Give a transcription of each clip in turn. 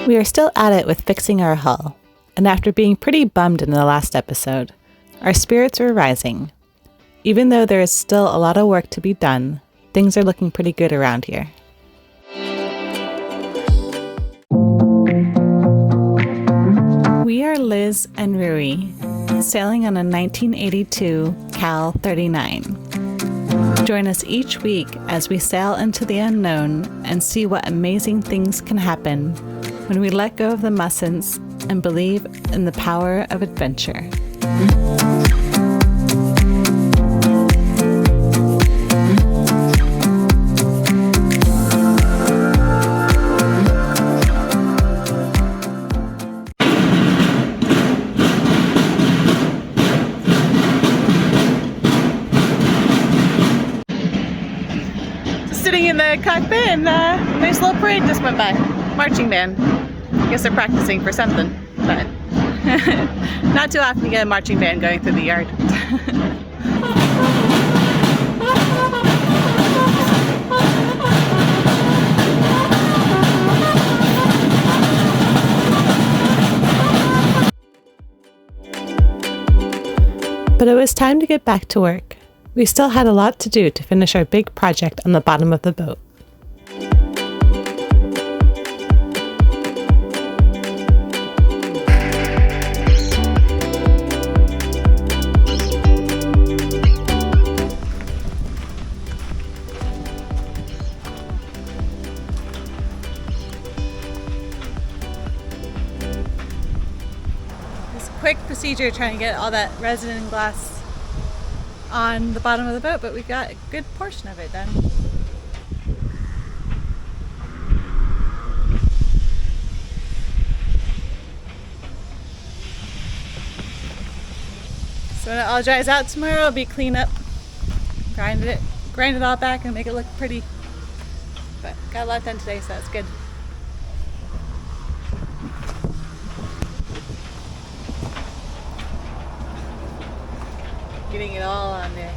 We are still at it with fixing our hull, and after being pretty bummed in the last episode, our spirits are rising. Even though there is still a lot of work to be done, things are looking pretty good around here. We are Liz and Rui, sailing on a 1982 Cal 39. Join us each week as we sail into the unknown and see what amazing things can happen when we let go of the mustn'ts and believe in the power of adventure. Sitting in the cockpit and nice little parade just went by. Marching band. I guess they're practicing for something, but not too often you get a marching band going through the yard. But it was time to get back to work. We still had a lot to do to finish our big project on the bottom of the boat. This quick procedure trying to get all that resin and glass on the bottom of the boat, but we got a good portion of it done. So when it all dries out tomorrow, it'll be clean up, grind it all back and make it look pretty. But got a lot done today, so that's good. Getting it all on there.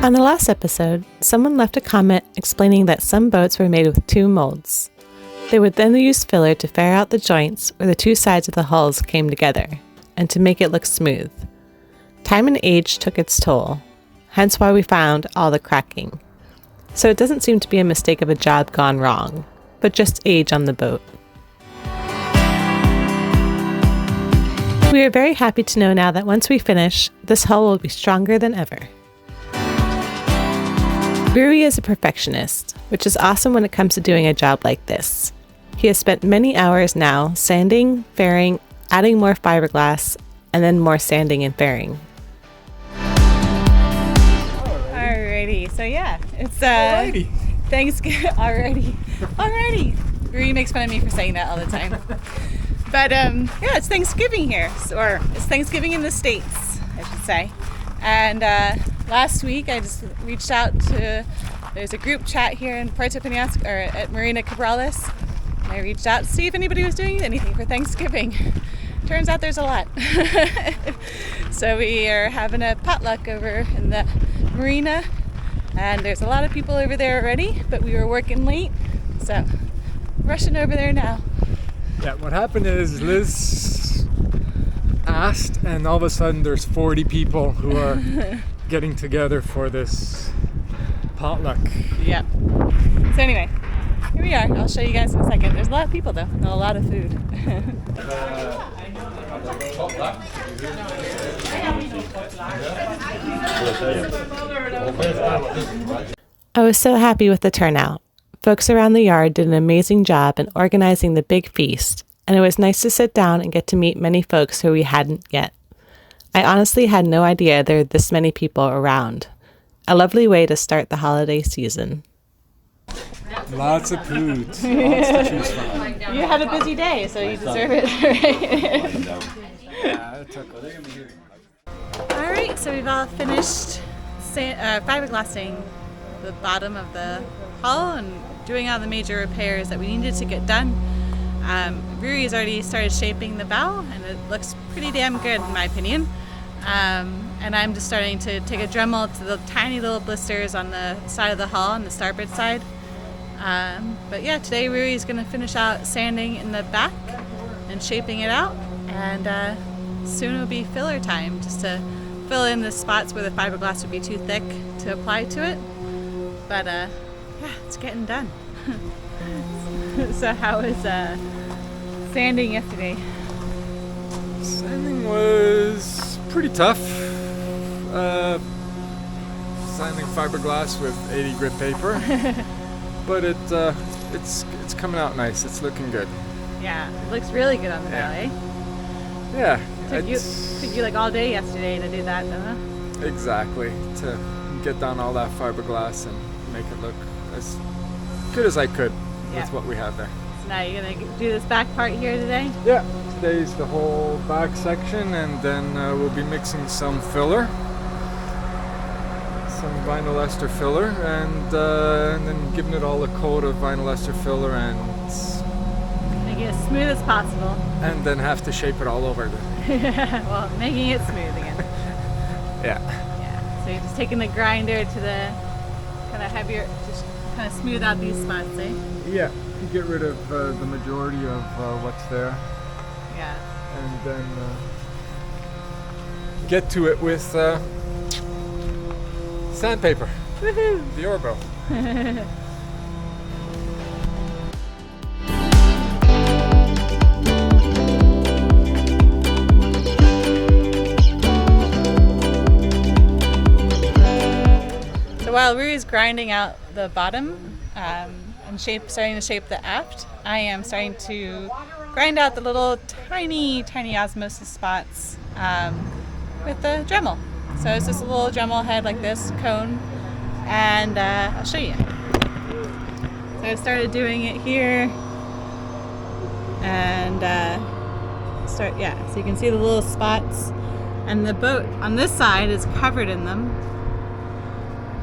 On the last episode, someone left a comment explaining that some boats were made with two molds. They would then use filler to ferre out the joints where the two sides of the hulls came together, and to make it look smooth. Time and age took its toll, hence why we found all the cracking. So it doesn't seem to be a mistake of a job gone wrong, but just age on the boat. We are very happy to know now that once we finish, this hull will be stronger than ever. Rui is a perfectionist, which is awesome when it comes to doing a job like this. He has spent many hours now sanding, fairing, adding more fiberglass, and then more sanding and fairing. So yeah, it's Thanksgiving. Alrighty. Rui makes fun of me for saying that all the time. But yeah, it's Thanksgiving here, or it's Thanksgiving in the States, I should say. And last week I just reached out to, there's a group chat here in Puerto Penasco, or at Marina Cabrales. I reached out to see if anybody was doing anything for Thanksgiving. Turns out there's a lot. So we are having a potluck over in the marina. And there's a lot of people over there already, but we were working late, so rushing over there now. Yeah, what happened is Liz asked, and all of a sudden there's 40 people who are getting together for this potluck. Yeah. So anyway, here we are. I'll show you guys in a second. There's a lot of people though, and a lot of food. I was so happy with the turnout. Folks around the yard did an amazing job in organizing the big feast, and it was nice to sit down and get to meet many folks who we hadn't yet. I honestly had no idea there were this many people around. A lovely way to start the holiday season. Lots of food. Lots to choose from. You had a busy day, so you deserve it, right? Alright, so we've all finished fiberglassing the bottom of the hull and doing all the major repairs that we needed to get done. Ruri's already started shaping the bow, and it looks pretty damn good in my opinion. And I'm just starting to take a Dremel to the tiny little blisters on the side of the hull, on the starboard side. But yeah, today Ruri's going to finish out sanding in the back and shaping it out, and soon it'll be filler time, just to fill in the spots where the fiberglass would be too thick to apply to it. But yeah, it's getting done. So how was sanding yesterday? Sanding was pretty tough. Sanding fiberglass with 80 grit paper, but it's coming out nice. It's looking good. Yeah, it looks really good on the bow, eh? Yeah. Took you like all day yesterday to do that, though, huh? Exactly, to get down all that fiberglass and make it look as good as I could with what we have there. So now you're gonna do this back part here today? Yeah, today's the whole back section, and then we'll be mixing some filler, some vinyl ester filler, and then giving it all a coat of vinyl ester filler and making it as smooth as possible. And then have to shape it all over again. Well, making it smooth again. Yeah. Yeah. So you're just taking the grinder to the kind of heavier, just kind of smooth out these spots, eh? Yeah. Get rid of the majority of what's there. Yeah. And then get to it with sandpaper. Woohoo! The Orbo. While Ruri's grinding out the bottom and starting to shape the aft, I am starting to grind out the little tiny osmosis spots with the Dremel. So it's just a little Dremel head like this, cone, and I'll show you. So I started doing it here, and so you can see the little spots, and the boat on this side is covered in them.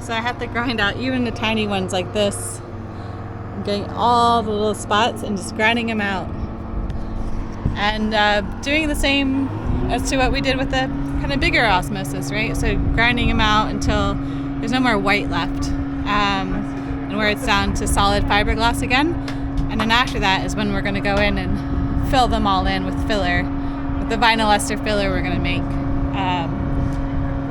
So I have to grind out even the tiny ones like this. I'm getting all the little spots and just grinding them out. And doing the same as to what we did with the kind of bigger osmosis, right? So grinding them out until there's no more white left. And where it's down to solid fiberglass again. And then after that is when we're going to go in and fill them all in with filler. With the vinyl ester filler we're going to make.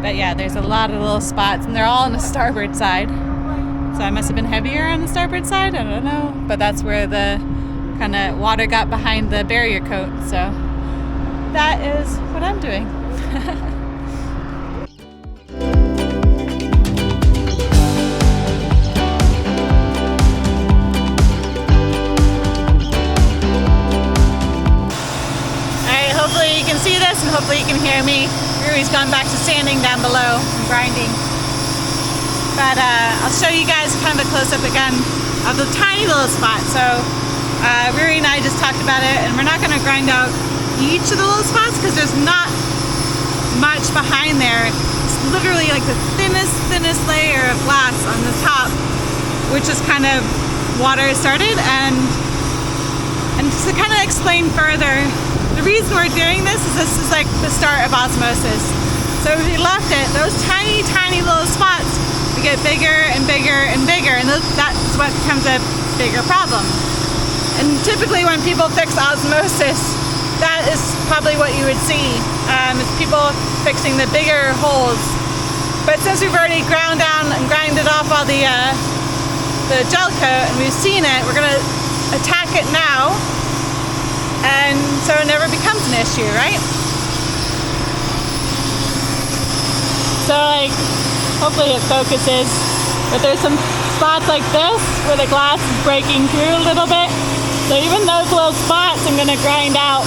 But yeah, there's a lot of little spots, and they're all on the starboard side. So I must have been heavier on the starboard side, I don't know. But that's where the kind of water got behind the barrier coat. So that is what I'm doing. Alright, hopefully you can see this and hopefully you can hear me. Ruri's gone back to sanding down below and grinding. But I'll show you guys kind of a close-up again of the tiny little spot. So Ruri and I just talked about it, and we're not going to grind out each of the little spots because there's not much behind there. It's literally like the thinnest layer of glass on the top, which is kind of water started. And to kind of explain further, the reason we're doing this is like the start of osmosis. So if we left it, those tiny little spots would get bigger and bigger and bigger, and that's what becomes a bigger problem. And typically when people fix osmosis, that is probably what you would see, is people fixing the bigger holes. But since we've already ground down and grinded off all the gel coat and we've seen it, we're gonna attack it now, and so it never becomes an issue, right? So like, hopefully it focuses, but there's some spots like this where the glass is breaking through a little bit. So even those little spots I'm gonna grind out.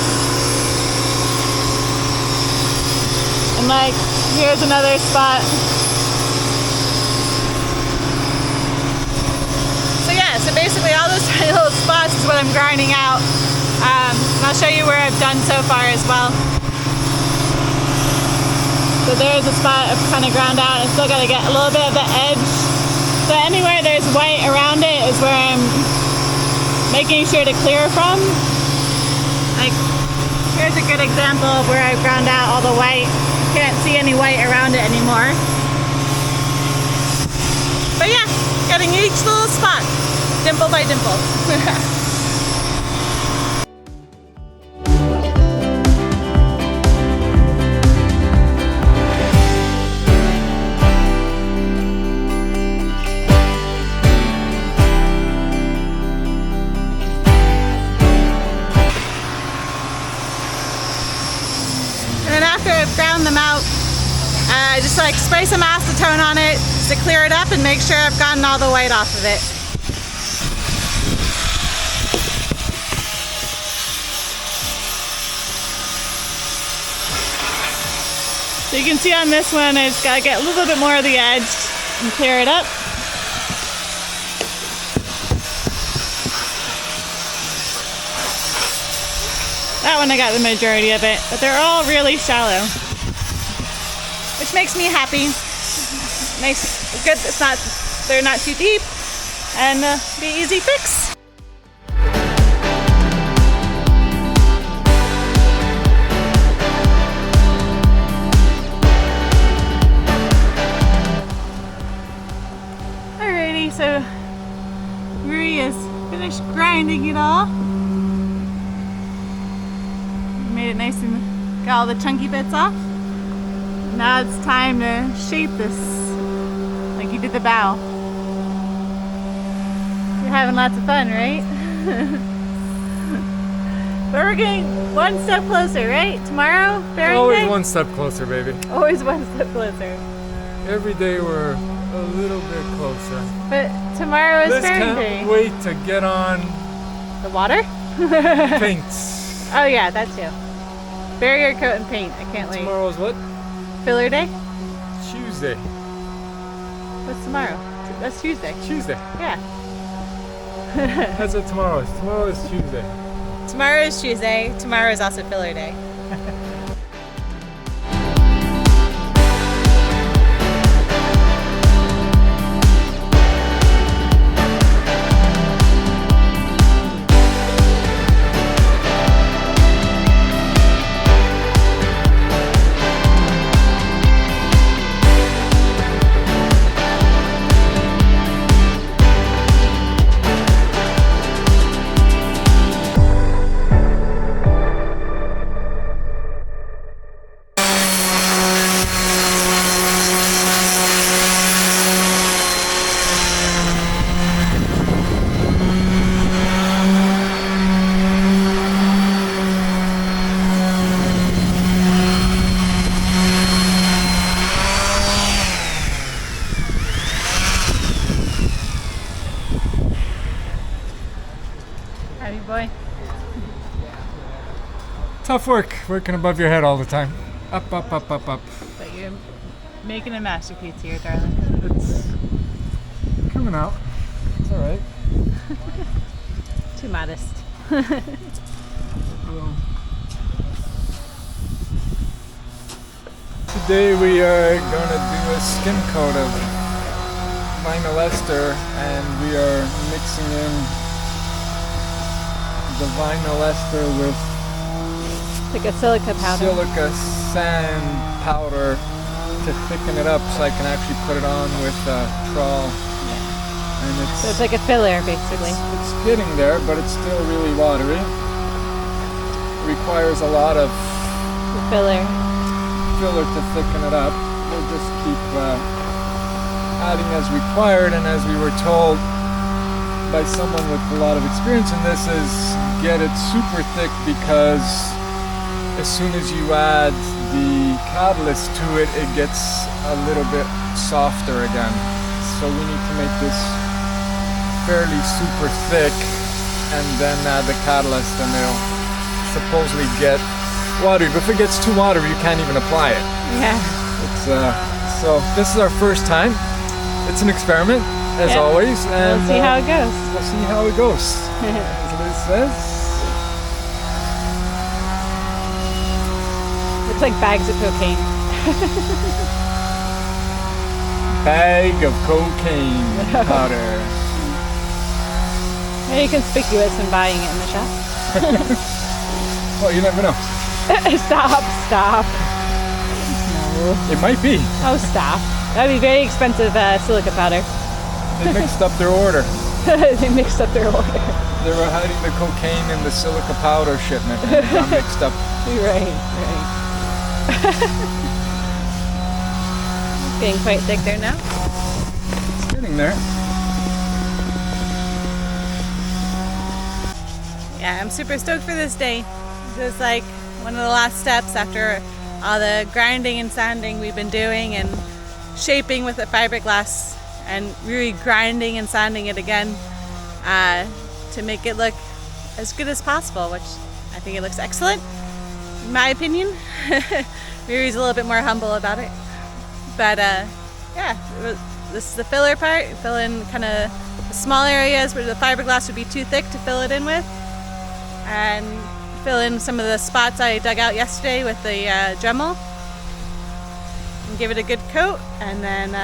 And like, here's another spot. So yeah, so basically all those tiny little spots is what I'm grinding out. And I'll show you where I've done so far as well. So there's a spot I've kind of ground out. I still got to get a little bit of the edge. So anywhere there's white around it is where I'm making sure to clear from. good example of where I've ground out all the white. Can't see any white around it anymore. But yeah, getting each little spot, dimple by dimple. After I've ground them out, just like spray some acetone on it to clear it up and make sure I've gotten all the white off of it. So you can see on this one, I just gotta get a little bit more of the edge and clear it up. That one I got the majority of it, but they're all really shallow, which makes me happy. Makes it good. They're not too deep, and be easy fix. Alrighty, so Rui is finished grinding it all. Made it nice and got all the chunky bits off. Now it's time to shape this like you did the bow. You're having lots of fun, right? But we're getting one step closer, right? Tomorrow, Barry Always Day? one step closer, baby. Always one step closer. Every day we're a little bit closer. But tomorrow is Liz Barry can't Day. wait to get on The water? paints. Oh yeah, that too. Barrier coat and paint. I can't wait. Tomorrow's what? Filler day? Tuesday. What's tomorrow? That's Tuesday. Tuesday. Yeah. That's what tomorrow is. Tomorrow is Tuesday. Tomorrow is Tuesday. Tomorrow is also filler day. Boy. Tough work, working above your head all the time. Up, up, up, up, up. But you're making a masterpiece here, darling. It's coming out. It's alright. Too modest. Today we are going to do a skim coat of vinyl ester, and we are mixing in the vinyl ester with like a silica powder. Silica sand powder to thicken it up so I can actually put it on with a trawl. Yeah. And so it's like a filler, basically. It's getting there, but it's still really watery. It requires a lot of filler to thicken it up. We'll just keep adding as required, and as we were told by someone with a lot of experience in this, is get it super thick, because as soon as you add the catalyst to it, it gets a little bit softer again. So we need to make this fairly super thick and then add the catalyst, and it'll supposedly get watery. But if it gets too watery, you can't even apply it. Yeah. It's so this is our first time. It's an experiment, as always, and we'll see how it goes. We'll see how it goes. As Liz says. Looks like bags of cocaine. Bag of cocaine powder. Very conspicuous in buying it in the shop. Well, you never know. Stop. No. It might be. Oh, stop. That'd be very expensive silica powder. They mixed up their order. They mixed up their order. They were hiding the cocaine in the silica powder shipment and it got mixed up. Right. Getting quite thick there now. It's getting there. Yeah, I'm super stoked for this day. This is like one of the last steps after all the grinding and sanding we've been doing and shaping with the fiberglass and really grinding and sanding it again to make it look as good as possible, which I think it looks excellent, in my opinion. Riri's a little bit more humble about it. But yeah, this is the filler part. Fill in kind of the small areas where the fiberglass would be too thick to fill it in with. And fill in some of the spots I dug out yesterday with the Dremel. And give it a good coat, and then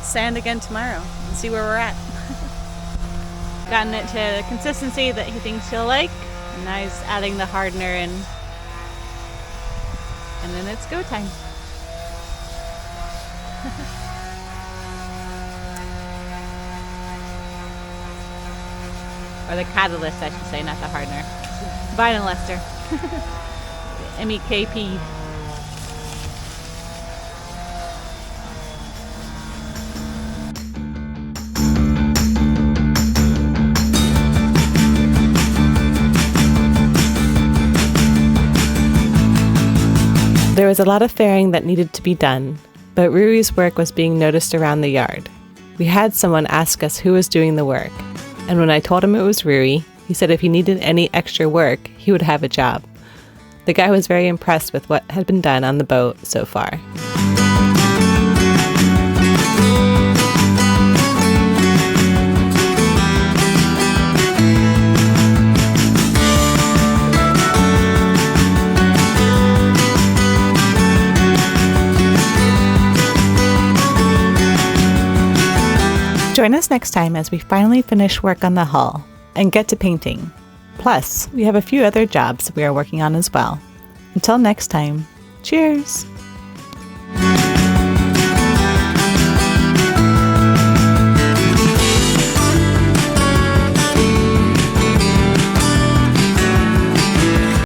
sand again tomorrow and see where we're at. Gotten it to the consistency that he thinks he'll like. And now he's adding the hardener in. And then it's go time. Or the catalyst, I should say, not the hardener. Vinyl ester. MEKP. There was a lot of fairing that needed to be done, but Ruri's work was being noticed around the yard. We had someone ask us who was doing the work, and when I told him it was Ruri, he said if he needed any extra work, he would have a job. The guy was very impressed with what had been done on the boat so far. Join us next time as we finally finish work on the hull and get to painting. Plus, we have a few other jobs we are working on as well. Until next time, cheers!